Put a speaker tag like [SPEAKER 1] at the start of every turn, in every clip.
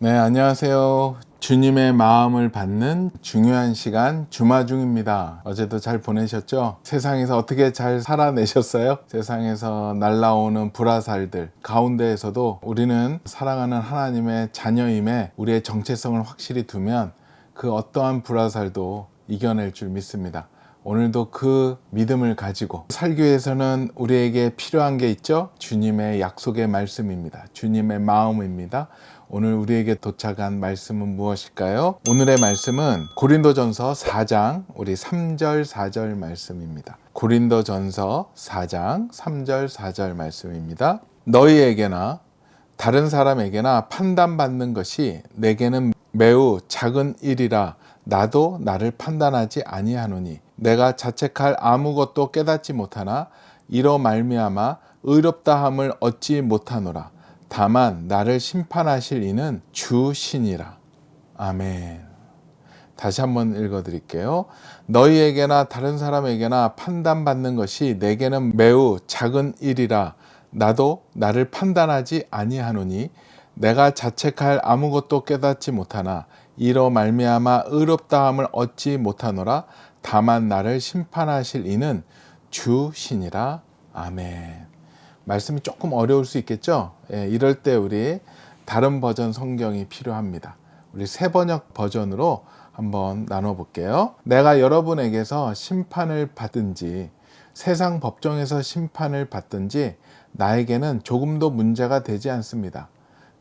[SPEAKER 1] 네, 안녕하세요. 주님의 마음을 받는 중요한 시간 주마중입니다. 어제도 잘 보내셨죠? 세상에서 어떻게 잘 살아내셨어요? 세상에서 날라오는 불화살들 가운데에서도 우리는 사랑하는 하나님의 자녀임에 우리의 정체성을 확실히 두면 그 어떠한 불화살도 이겨낼 줄 믿습니다. 오늘도 그 믿음을 가지고 살기 위해서는 우리에게 필요한 게 있죠? 주님의 약속의 말씀입니다. 주님의 마음입니다. 오늘 우리에게 도착한 말씀은 무엇일까요? 오늘의 말씀은 고린도전서 4장 우리 3절 4절 말씀입니다. 고린도전서 4장 3절 4절 말씀입니다. 너희에게나 다른 사람에게나 판단받는 것이 내게는 매우 작은 일이라 나도 나를 판단하지 아니하노니 내가 자책할 아무것도 깨닫지 못하나 이로 말미암아 의롭다함을 얻지 못하노라. 다만 나를 심판하실 이는 주시니라. 아멘. 다시 한번 읽어드릴게요. 너희에게나 다른 사람에게나 판단받는 것이 내게는 매우 작은 일이라 나도 나를 판단하지 아니하노니 내가 자책할 아무것도 깨닫지 못하나 이로 말미암아 의롭다함을 얻지 못하노라. 다만 나를 심판하실 이는 주시니라. 아멘. 말씀이 조금 어려울 수 있겠죠? 이럴 때 우리 다른 버전 성경이 필요합니다. 우리 새 번역 버전으로 한번 나눠볼게요. 내가 여러분에게서 심판을 받든지 세상 법정에서 심판을 받든지 나에게는 조금도 문제가 되지 않습니다.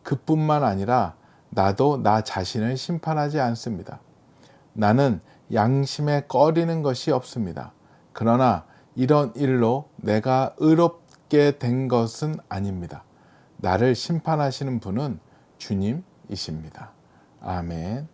[SPEAKER 1] 그뿐만 아니라 나도 나 자신을 심판하지 않습니다. 나는 양심에 꺼리는 것이 없습니다. 그러나 이런 일로 내가 의롭게 된 것은 아닙니다. 나를 심판하시는 분은 주님이십니다. 아멘.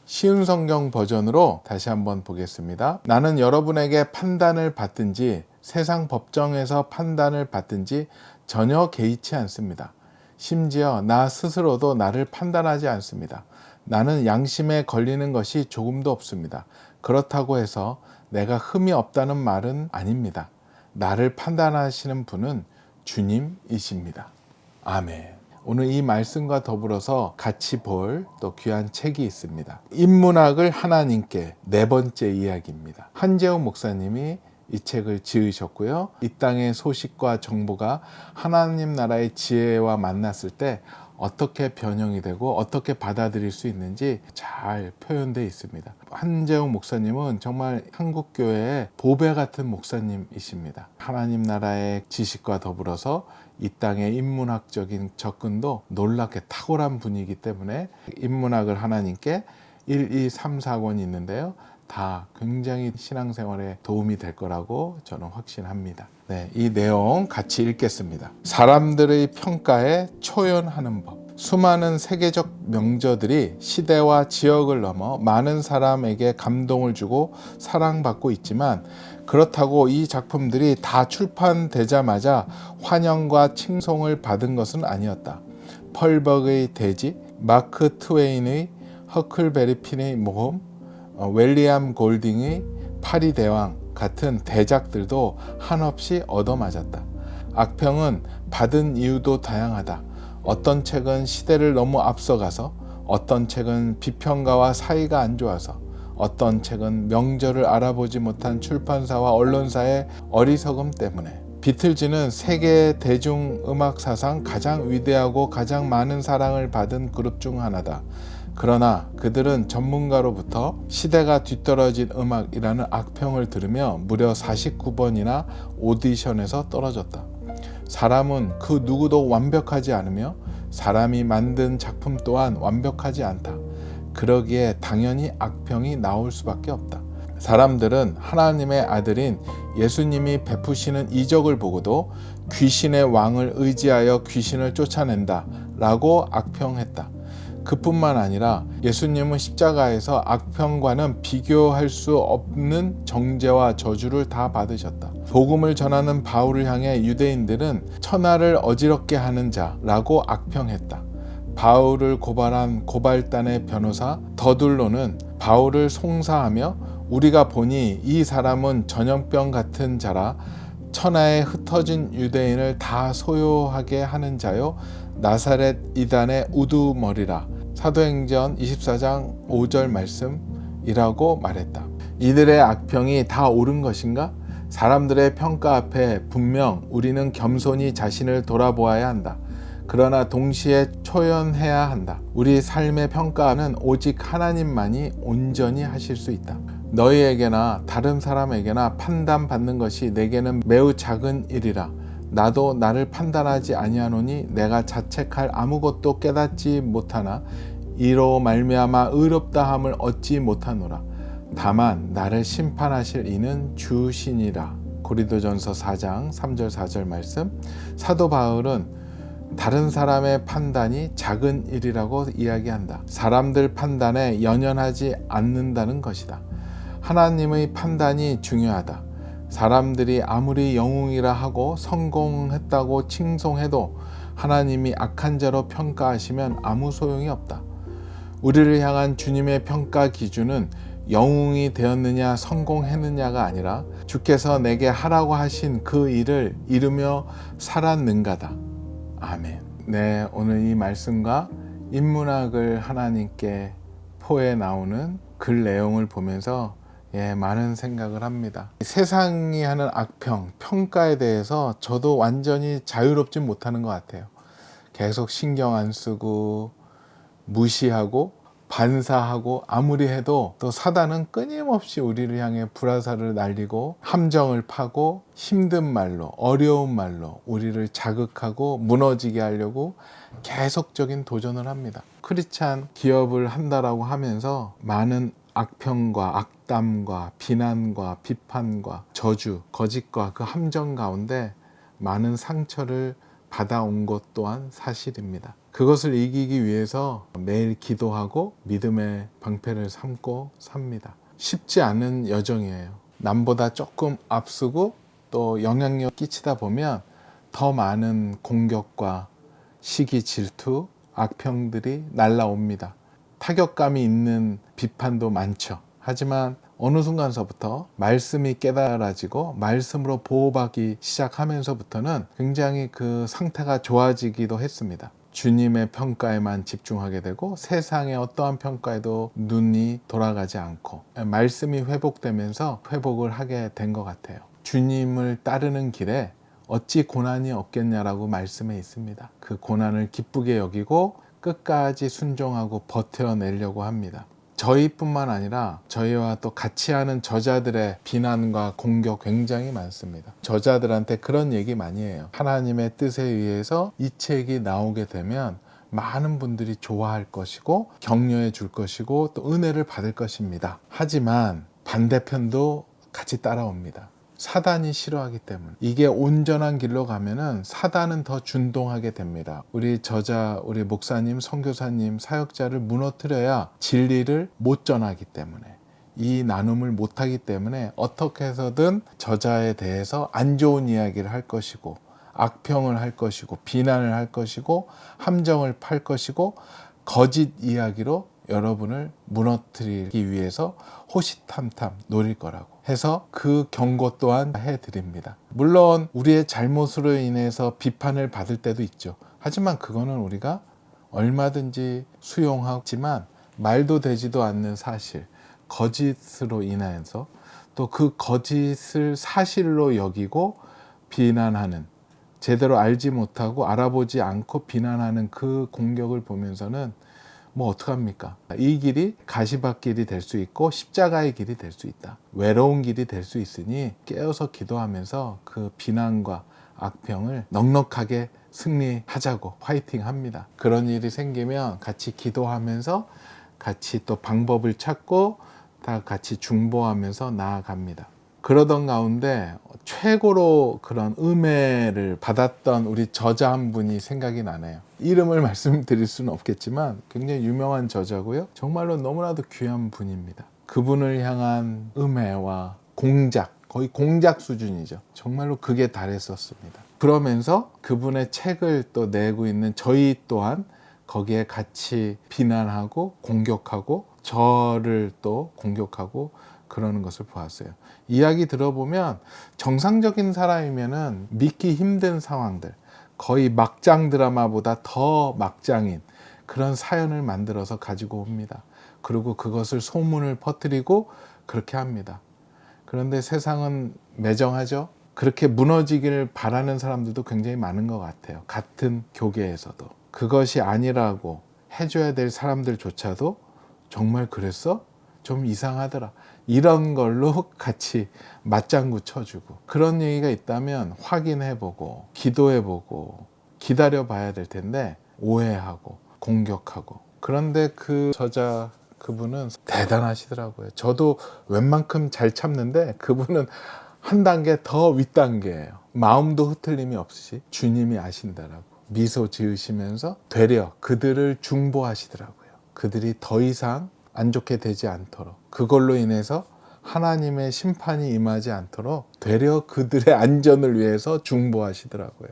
[SPEAKER 1] 쉬운 성경 버전으로 다시 한번 보겠습니다. 나는 여러분에게 판단을 받든지 세상 법정에서 판단을 받든지 전혀 개의치 않습니다. 심지어 나 스스로도 나를 판단하지 않습니다. 나는 양심에 걸리는 것이 조금도 없습니다. 그렇다고 해서 내가 흠이 없다는 말은 아닙니다. 나를 판단하시는 분은 주님이십니다. 아멘. 오늘 이 말씀과 더불어서 같이 볼 또 귀한 책이 있습니다. 인문학을 하나님께 네 번째 이야기입니다. 한재웅 목사님이 이 책을 지으셨고요. 이 땅의 소식과 정보가 하나님 나라의 지혜와 만났을 때 어떻게 변형이 되고 어떻게 받아들일 수 있는지 잘 표현되어 있습니다. 한재웅 목사님은 정말 한국교회의 보배 같은 목사님이십니다. 하나님 나라의 지식과 더불어서 이 땅의 인문학적인 접근도 놀랍게 탁월한 분이기 때문에 인문학을 하나님께 1, 2, 3, 4권이 있는데요. 다 굉장히 신앙생활에 도움이 될 거라고 저는 확신합니다. 네, 이 내용 같이 읽겠습니다. 사람들의 평가에 초연하는 법. 수많은 세계적 명저들이 시대와 지역을 넘어 많은 사람에게 감동을 주고 사랑받고 있지만 그렇다고 이 작품들이 다 출판되자마자 환영과 칭송을 받은 것은 아니었다. 펄벅의 돼지, 마크 트웨인의 허클베리 핀의 모험, 윌리엄 골딩의 파리 대왕 같은 대작들도 한없이 얻어맞았다. 악평은 받은 이유도 다양하다. 어떤 책은 시대를 너무 앞서가서, 어떤 책은 비평가와 사이가 안 좋아서, 어떤 책은 명절을 알아보지 못한 출판사와 언론사의 어리석음 때문에. 비틀즈는 세계 대중음악 사상 가장 위대하고 가장 많은 사랑을 받은 그룹 중 하나다. 그러나 그들은 전문가로부터 시대가 뒤떨어진 음악이라는 악평을 들으며 무려 49번이나 오디션에서 떨어졌다. 사람은 그 누구도 완벽하지 않으며 사람이 만든 작품 또한 완벽하지 않다. 그러기에 당연히 악평이 나올 수밖에 없다. 사람들은 하나님의 아들인 예수님이 베푸시는 이적을 보고도 귀신의 왕을 의지하여 귀신을 쫓아낸다 라고 악평했다. 그뿐만 아니라 예수님은 십자가에서 악평과는 비교할 수 없는 정죄와 저주를 다 받으셨다. 복음을 전하는 바울을 향해 유대인들은 천하를 어지럽게 하는 자라고 악평했다. 바울을 고발한 고발단의 변호사 더둘로는 바울을 송사하며 우리가 보니 이 사람은 전염병 같은 자라 천하에 흩어진 유대인을 다 소요하게 하는 자요 나사렛 이단의 우두머리라 사도행전 24장 5절 말씀이라고 말했다. 이들의 악평이 다 옳은 것인가? 사람들의 평가 앞에 분명 우리는 겸손히 자신을 돌아보아야 한다. 그러나 동시에 초연해야 한다. 우리 삶의 평가는 오직 하나님만이 온전히 하실 수 있다. 너희에게나 다른 사람에게나 판단받는 것이 내게는 매우 작은 일이라. 나도 나를 판단하지 아니하노니 내가 자책할 아무것도 깨닫지 못하나 이로 말미암아 의롭다함을 얻지 못하노라. 다만 나를 심판하실 이는 주시니라. 고린도전서 4장 3절 4절 말씀. 사도 바울은 다른 사람의 판단이 작은 일이라고 이야기한다. 사람들 판단에 연연하지 않는다는 것이다. 하나님의 판단이 중요하다. 사람들이 아무리 영웅이라 하고 성공했다고 칭송해도 하나님이 악한 자로 평가하시면 아무 소용이 없다. 우리를 향한 주님의 평가 기준은 영웅이 되었느냐 성공했느냐가 아니라 주께서 내게 하라고 하신 그 일을 이루며 살았는가다. 아멘. 네, 오늘 이 말씀과 인문학을 하나님께 포에 나오는 글 내용을 보면서 많은 생각을 합니다. 세상이 하는 악평, 평가에 대해서 저도 완전히 자유롭지 못하는 것 같아요. 계속 신경 안 쓰고 무시하고 반사하고 아무리 해도 또 사단은 끊임없이 우리를 향해 불화살을 날리고 함정을 파고 힘든 말로 어려운 말로 우리를 자극하고 무너지게 하려고 계속적인 도전을 합니다. 크리스찬 기업을 한다라고 하면서 많은 악평과 악담과 비난과 비판과 저주, 거짓과 그 함정 가운데 많은 상처를 받아온 것 또한 사실입니다. 그것을 이기기 위해서 매일 기도하고 믿음의 방패를 삼고 삽니다. 쉽지 않은 여정이에요. 남보다 조금 앞서고 또 영향력 끼치다 보면 더 많은 공격과 시기, 질투, 악평들이 날라옵니다. 타격감이 있는 비판도 많죠. 하지만 어느 순간서부터 말씀이 깨달아지고 말씀으로 보호받기 시작하면서부터는 굉장히 그 상태가 좋아지기도 했습니다. 주님의 평가에만 집중하게 되고 세상의 어떠한 평가에도 눈이 돌아가지 않고 말씀이 회복되면서 회복을 하게 된 것 같아요. 주님을 따르는 길에 어찌 고난이 없겠냐라고 말씀에 있습니다. 그 고난을 기쁘게 여기고 끝까지 순종하고 버텨내려고 합니다. 저희뿐만 아니라 저희와 또 같이 하는 저자들의 비난과 공격 굉장히 많습니다. 저자들한테 그런 얘기 많이 해요. 하나님의 뜻에 의해서 이 책이 나오게 되면 많은 분들이 좋아할 것이고 격려해 줄 것이고 또 은혜를 받을 것입니다. 하지만 반대편도 같이 따라옵니다. 사단이 싫어하기 때문에. 이게 온전한 길로 가면은 사단은 더 준동하게 됩니다. 우리 저자, 우리 목사님, 선교사님, 사역자를 무너뜨려야 진리를 못 전하기 때문에, 이 나눔을 못하기 때문에 어떻게 해서든 저자에 대해서 안 좋은 이야기를 할 것이고 악평을 할 것이고 비난을 할 것이고 함정을 팔 것이고 거짓 이야기로 여러분을 무너뜨리기 위해서 호시탐탐 노릴 거라고 해서 그 경고 또한 해드립니다. 물론 우리의 잘못으로 인해서 비판을 받을 때도 있죠. 하지만 그거는 우리가 얼마든지 수용하지만 말도 되지도 않는 사실, 거짓으로 인해서 또 그 거짓을 사실로 여기고 비난하는, 제대로 알지 못하고 알아보지 않고 비난하는 그 공격을 보면서는 뭐 어떡합니까? 이 길이 가시밭길이 될 수 있고 십자가의 길이 될 수 있다. 외로운 길이 될 수 있으니 깨어서 기도하면서 그 비난과 악평을 넉넉하게 승리하자고 화이팅 합니다. 그런 일이 생기면 같이 기도하면서 같이 또 방법을 찾고 다 같이 중보하면서 나아갑니다. 그러던 가운데 최고로 그런 음해를 받았던 우리 저자 한 분이 생각이 나네요. 이름을 말씀드릴 수는 없겠지만 굉장히 유명한 저자고요. 정말로 너무나도 귀한 분입니다. 그분을 향한 음해와 공작, 거의 공작 수준이죠. 정말로 극에 달했었습니다. 그러면서 그분의 책을 또 내고 있는 저희 또한 거기에 같이 비난하고 공격하고 저를 또 공격하고 그러는 것을 보았어요. 이야기 들어보면 정상적인 사람이면은 믿기 힘든 상황들, 거의 막장 드라마보다 더 막장인 그런 사연을 만들어서 가지고 옵니다. 그리고 그것을 소문을 퍼뜨리고 그렇게 합니다. 그런데 세상은 매정하죠. 그렇게 무너지기를 바라는 사람들도 굉장히 많은 것 같아요. 같은 교계에서도. 그것이 아니라고 해줘야 될 사람들조차도 정말 그랬어? 좀 이상하더라. 이런 걸로 같이 맞장구 쳐주고, 그런 얘기가 있다면 확인해보고 기도해보고 기다려봐야 될 텐데 오해하고 공격하고. 그런데 그 저자 그분은 대단하시더라고요. 저도 웬만큼 잘 참는데 그분은 한 단계 더 윗단계예요. 마음도 흐틀림이 없이 주님이 아신다라고 미소 지으시면서 되려 그들을 중보하시더라고요. 그들이 더 이상 안 좋게 되지 않도록, 그걸로 인해서 하나님의 심판이 임하지 않도록 되려 그들의 안전을 위해서 중보하시더라고요.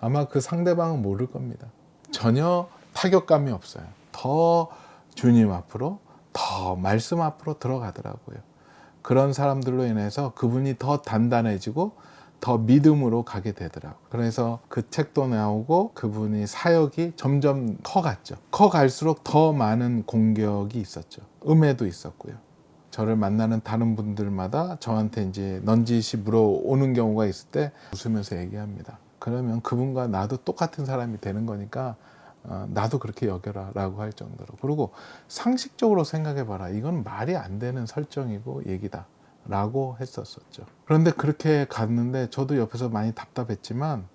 [SPEAKER 1] 아마 그 상대방은 모를 겁니다. 전혀 타격감이 없어요. 더 주님 앞으로, 더 말씀 앞으로 들어가더라고요. 그런 사람들로 인해서 그분이 더 단단해지고 더 믿음으로 가게 되더라고요. 그래서 그 책도 나오고 그분이 사역이 점점 커갔죠. 커갈수록 더 많은 공격이 있었죠. 음해도 있었고요. 저를 만나는 다른 분들마다 저한테 이제 넌지시 물어오는 경우가 있을 때 웃으면서 얘기합니다. 그러면 그분과 나도 똑같은 사람이 되는 거니까 나도 그렇게 여겨라 라고 할 정도로. 그리고 상식적으로 생각해 봐라, 이건 말이 안 되는 설정이고 얘기다 라고 했었었죠. 그런데 그렇게 갔는데 저도 옆에서 많이 답답했지만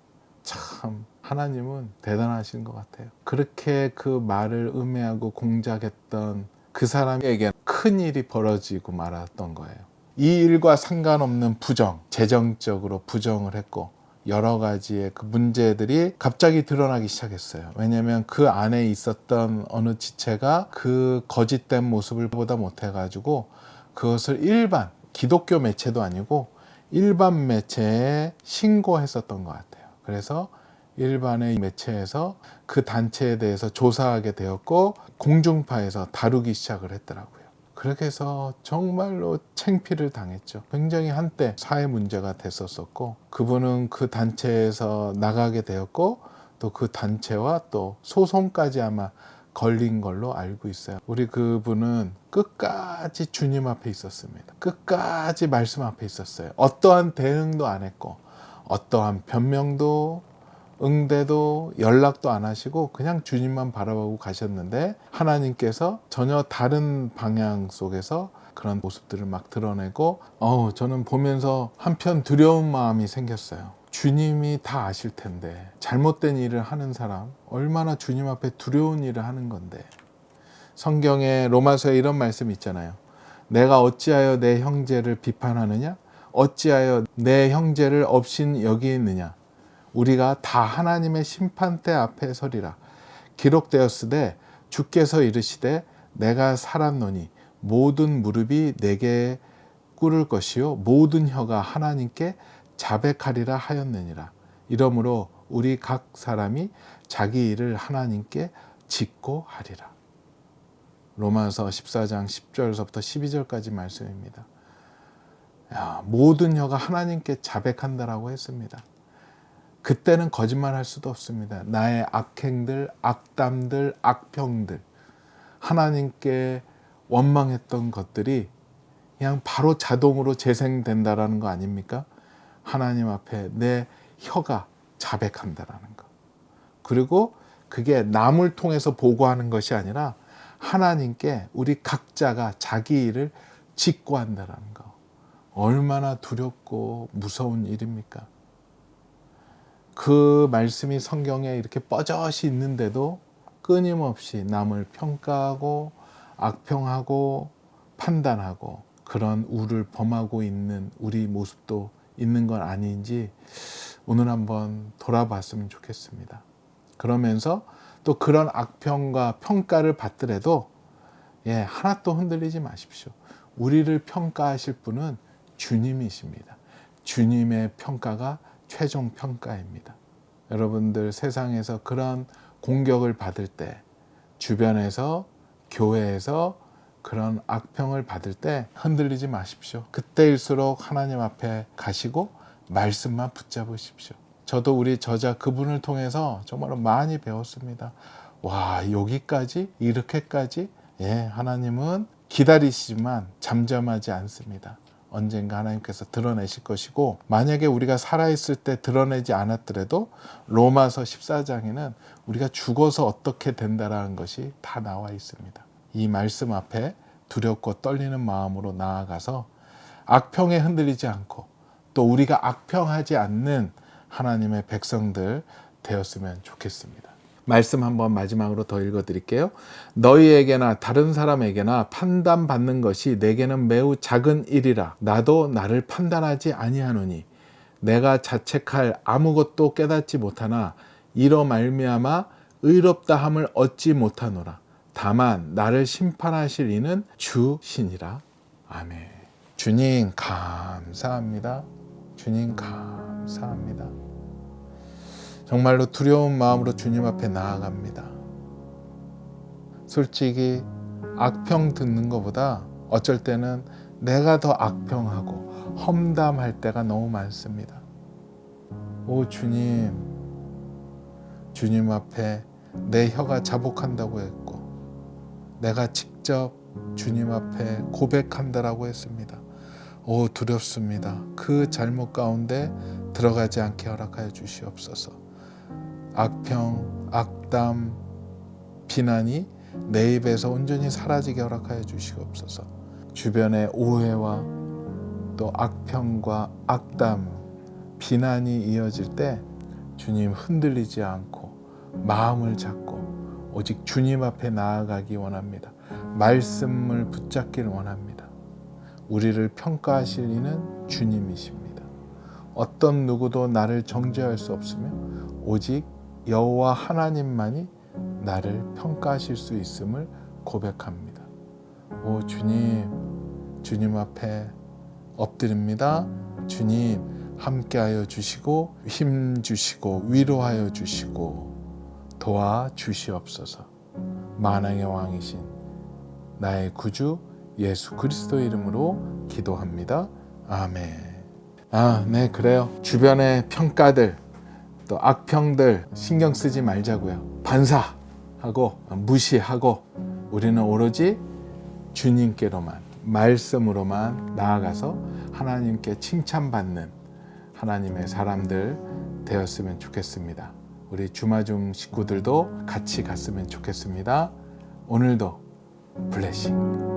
[SPEAKER 1] 참 하나님은 대단하신 것 같아요. 그렇게 그 말을 음해하고 공작했던 그 사람에게 큰 일이 벌어지고 말았던 거예요. 이 일과 상관없는 부정, 재정적으로 부정을 했고 여러 가지의 그 문제들이 갑자기 드러나기 시작했어요. 왜냐하면 그 안에 있었던 어느 지체가 그 거짓된 모습을 보다 못해가지고 그것을 일반, 기독교 매체도 아니고 일반 매체에 신고했었던 것 같아요. 그래서 일반의 매체에서 그 단체에 대해서 조사하게 되었고 공중파에서 다루기 시작을 했더라고요. 그렇게 해서 정말로 창피를 당했죠. 굉장히 한때 사회 문제가 됐었었고 그분은 그 단체에서 나가게 되었고 또 그 단체와 또 소송까지 아마 걸린 걸로 알고 있어요. 우리 그분은 끝까지 주님 앞에 있었습니다. 끝까지 말씀 앞에 있었어요. 어떠한 대응도 안 했고 어떠한 변명도 응대도 연락도 안 하시고 그냥 주님만 바라보고 가셨는데 하나님께서 전혀 다른 방향 속에서 그런 모습들을 막 드러내고 저는 보면서 한편 두려운 마음이 생겼어요. 주님이 다 아실 텐데 잘못된 일을 하는 사람 얼마나 주님 앞에 두려운 일을 하는 건데. 성경에 로마서에 이런 말씀이 있잖아요. 내가 어찌하여 내 형제를 비판하느냐? 어찌하여 내 형제를 업신 여기느냐? 우리가 다 하나님의 심판대 앞에 서리라. 기록되었으되 주께서 이르시되 내가 살았노니 모든 무릎이 내게 꿇을 것이요 모든 혀가 하나님께 자백하리라 하였느니라. 이러므로 우리 각 사람이 자기 일을 하나님께 짓고 하리라. 로마서 14장 10절서부터 12절까지 말씀입니다. 모든 혀가 하나님께 자백한다라고 했습니다. 그때는 거짓말할 수도 없습니다. 나의 악행들, 악담들, 악평들, 하나님께 원망했던 것들이 그냥 바로 자동으로 재생된다라는 거 아닙니까? 하나님 앞에 내 혀가 자백한다라는 거. 그리고 그게 남을 통해서 보고하는 것이 아니라 하나님께 우리 각자가 자기 일을 짓고 한다라는 거. 얼마나 두렵고 무서운 일입니까? 그 말씀이 성경에 이렇게 뻐젓이 있는데도 끊임없이 남을 평가하고 악평하고 판단하고 그런 우를 범하고 있는 우리 모습도 있는 건 아닌지 오늘 한번 돌아봤으면 좋겠습니다. 그러면서 또 그런 악평과 평가를 받더라도 하나도 흔들리지 마십시오. 우리를 평가하실 분은 주님이십니다. 주님의 평가가 최종 평가입니다. 여러분들 세상에서 그런 공격을 받을 때, 주변에서, 교회에서 그런 악평을 받을 때 흔들리지 마십시오. 그때일수록 하나님 앞에 가시고 말씀만 붙잡으십시오. 저도 우리 저자 그분을 통해서 정말로 많이 배웠습니다. 와, 여기까지? 이렇게까지? 예, 하나님은 기다리시지만 잠잠하지 않습니다. 언젠가 하나님께서 드러내실 것이고, 만약에 우리가 살아있을 때 드러내지 않았더라도 로마서 14장에는 우리가 죽어서 어떻게 된다라는 것이 다 나와 있습니다. 이 말씀 앞에 두렵고 떨리는 마음으로 나아가서 악평에 흔들리지 않고 또 우리가 악평하지 않는 하나님의 백성들 되었으면 좋겠습니다. 말씀 한번 마지막으로 더 읽어드릴게요. 너희에게나 다른 사람에게나 판단받는 것이 내게는 매우 작은 일이라. 나도 나를 판단하지 아니하노니 내가 자책할 아무것도 깨닫지 못하나 이로 말미암아 의롭다함을 얻지 못하노라. 다만 나를 심판하실 이는 주시니라. 아멘. 주님 감사합니다. 주님 감사합니다. 정말로 두려운 마음으로 주님 앞에 나아갑니다. 솔직히 악평 듣는 것보다 어쩔 때는 내가 더 악평하고 험담할 때가 너무 많습니다. 오 주님, 주님 앞에 내 혀가 자복한다고 했고 내가 직접 주님 앞에 고백한다라고 했습니다. 오 두렵습니다. 그 잘못 가운데 들어가지 않게 허락하여 주시옵소서. 악평, 악담, 비난이 내 입에서 온전히 사라지게 허락하여 주시옵소서. 주변의 오해와 또 악평과 악담, 비난이 이어질 때 주님 흔들리지 않고 마음을 잡고 오직 주님 앞에 나아가기 원합니다. 말씀을 붙잡기를 원합니다. 우리를 평가하실 이는 주님이십니다. 어떤 누구도 나를 정죄할 수 없으며 오직 여호와 하나님만이 나를 평가하실 수 있음을 고백합니다. 오 주님, 주님 앞에 엎드립니다. 주님 함께하여 주시고 힘 주시고 위로하여 주시고 도와 주시옵소서. 만왕의 왕이신 나의 구주 예수 그리스도의 이름으로 기도합니다. 아멘. 네, 그래요. 주변의 평가들 또 악평들 신경 쓰지 말자고요. 반사하고 무시하고 우리는 오로지 주님께로만 말씀으로만 나아가서 하나님께 칭찬받는 하나님의 사람들 되었으면 좋겠습니다. 우리 주마중 식구들도 같이 갔으면 좋겠습니다. 오늘도 블레싱.